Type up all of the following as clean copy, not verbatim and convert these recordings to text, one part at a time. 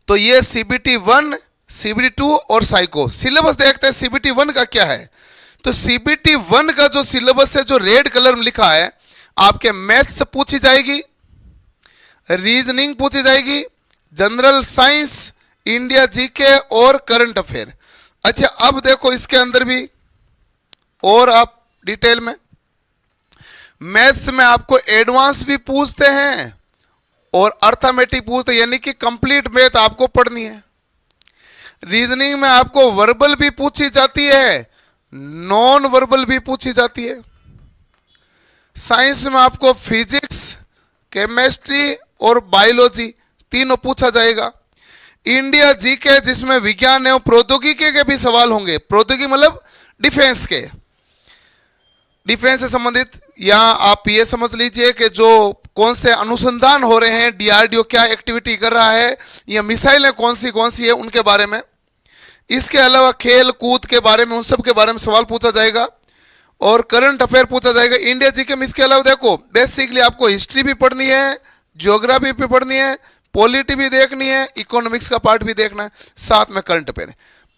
तो ये CBT 1, CBT 2 और साइको। सिलेबस देखते हैं CBT 1 का क्या है। तो CBT 1 का जो सिलेबस है, जो रेड कलर में लिखा है, आपके मैथ से पूछी जाएगी, रीजनिंग पूछी जाएगी, जनरल साइंस, इंडिया जीके और करंट अफेयर। अच्छा, अब देखो इसके अंदर भी और आप डिटेल में, मैथ्स में आपको एडवांस भी पूछते हैं और अर्थमेटिक पूछते हैं, यानी कि कंप्लीट मैथ आपको पढ़नी है। रीजनिंग में आपको वर्बल भी पूछी जाती है, नॉन वर्बल भी पूछी जाती है। साइंस में आपको फिजिक्स, केमिस्ट्री और बायोलॉजी तीनों पूछा जाएगा। इंडिया जीके जिसमें विज्ञान एवं प्रौद्योगिकी के भी सवाल होंगे, प्रौद्योगिकी मतलब डिफेंस के, डिफेंस से संबंधित, या आप ये समझ लीजिए कि जो कौन से अनुसंधान हो रहे हैं, DRDO क्या एक्टिविटी कर रहा है, या मिसाइलें कौन सी है, उनके बारे में। इसके अलावा खेल कूद के बारे में, उन सब के बारे में सवाल पूछा जाएगा और करंट अफेयर पूछा जाएगा। इंडिया जीके में इसके अलावा देखो बेसिकली आपको हिस्ट्री भी पढ़नी है, ज्योग्राफी भी पढ़नी है, पॉलिटी भी देखनी है, इकोनॉमिक्स का पार्ट भी देखना है, साथ में करंट अफेयर।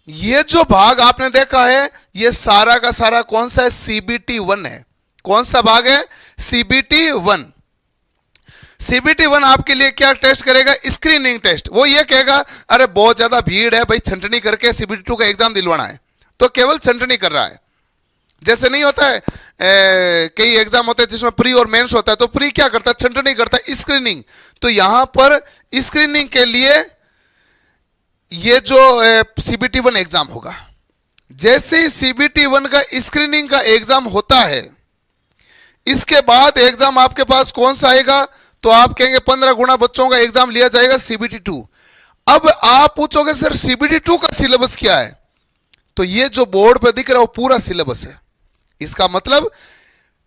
ये जो भाग आपने देखा है, ये सारा का सारा कौन सा है? CBT 1 है। कौन सा भाग है? CBT 1। CBT 1 आपके लिए क्या टेस्ट करेगा? Screening test. वो ये कहेगा अरे बहुत ज्यादा भीड़ है भाई, छंटनी करके CBT 2 का एग्जाम दिलवाना है, तो केवल छंटनी कर रहा है। जैसे नहीं होता है कई एग्जाम होते हैं जिसमें प्री और मेंस होता है, तो प्री क्या करता है? छंटनी करता है, स्क्रीनिंग। तो यहां पर स्क्रीनिंग के लिए ये जो CBT 1 एग्जाम होगा, जैसे ही CBT 1 का स्क्रीनिंग का एग्जाम होता है, इसके बाद एग्जाम आपके पास कौन सा आएगा? तो आप कहेंगे 15 गुना बच्चों का एग्जाम लिया जाएगा CBT 2। अब आप पूछोगे सर CBT 2 का सिलेबस क्या है? तो ये जो बोर्ड पे दिख रहा है वो पूरा सिलेबस है। इसका मतलब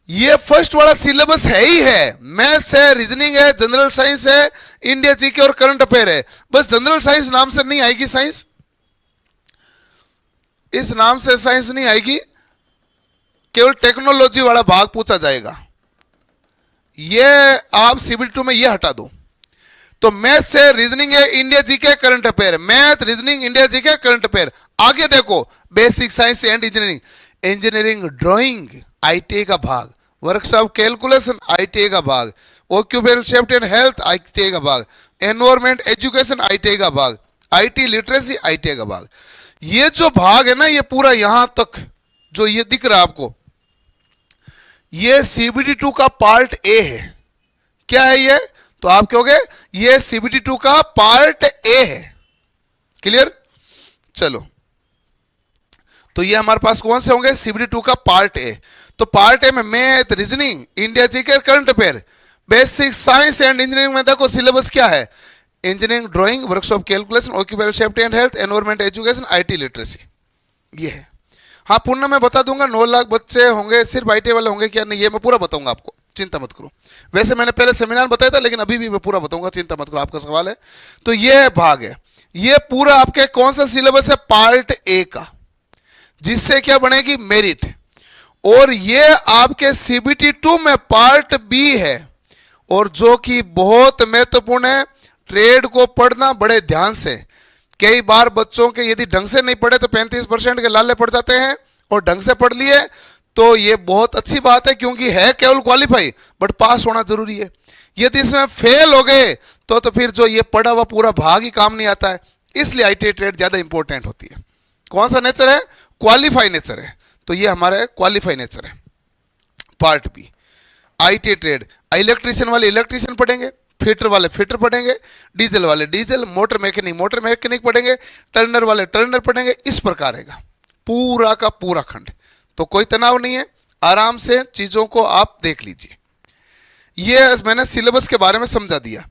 ये फर्स्ट वाला सिलेबस है ही है। मैथ्स है, रीजनिंग है, जनरल साइंस है, इंडिया जीके और करंट अफेयर है। बस जनरल साइंस नाम से नहीं आएगी साइंस, इस नाम से साइंस नहीं आएगी, केवल टेक्नोलॉजी वाला भाग पूछा जाएगा। ये आप CBT 2 में ये हटा दो। तो मैथ्स है, रीजनिंग है, India GK, current affair, math, reasoning, India GK, current affair. आगे देखो basic science and engineering, engineering drawing ITA का भाग, वर्कशॉप कैलकुलेशन ITA का भाग, occupational safety and health ITA का भाग, एनवायरमेंट एजुकेशन ITA का भाग, IT लिटरेसी ITA का भाग। ये जो भाग है ना, ये पूरा यहां तक जो ये दिख रहा है आपको, ये CBT 2 का पार्ट A है। क्या है ये? तो आप कहोगे ये CBT 2 का पार्ट A है। क्लियर? चलो, तो ये हमारे पास कौन से होंगे? CBT 2 का पार्ट A। तो पार्ट A में math, reasoning, India GK, current affair, basic science and engineering में देखो सिलेबस क्या है? Engineering drawing, workshop calculation, occupational safety and health, environment education, IT literacy. ये है। हाँ, पूर्ण मैं बता दूंगा 9 लाख बच्चे होंगे, सिर्फ IT वाले होंगे क्या? नहीं, ये मैं पूरा बताऊंगा आपको, चिंता मत करो। वैसे मैंने पहले सेमिनार बताया था, लेकिन अभी भी मैं पूरा बताऊंगा, चिंता मत करो, आपका सवाल है। तो ये भाग है, ये पूरा आपके कौन सा सिलेबस है? पार्ट A का, जिससे क्या बनेगी? मेरिट। और ये आपके CBT 2 में पार्ट B है, और जो कि बहुत महत्वपूर्ण है। ट्रेड को पढ़ना बड़े ध्यान से। कई बार बच्चों के यदि ढंग से नहीं पढ़े तो 35% के लाले पड़ जाते हैं, और ढंग से पढ़ लिए तो ये बहुत अच्छी बात है, क्योंकि है केवल क्वालिफाई, बट पास होना जरूरी है। यदि इसमें फेल हो गए तो फिर जो ये पढ़ा हुआ पूरा भाग ही काम नहीं आता है। इसलिए ITA ट्रेड ज्यादा इंपॉर्टेंट होती है। कौन सा नेचर है? क्वालिफाई नेचर है। तो ये हमारा क्वालिफाई नेचर है, part B। ITA trade, electrician वाले इलेक्ट्रीशियन पढ़ेंगे, फिटर वाले फिटर पढ़ेंगे, डीजल वाले डीजल, मोटर मैकेनिक पढ़ेंगे, टर्नर वाले टर्नर पढ़ेंगे। इस प्रकार रहेगा पूरा का पूरा खंड। तो कोई तनाव नहीं है, आराम से चीजों को आप देख लीजिए। ये मैंने सिलेबस के बारे में समझा दिया।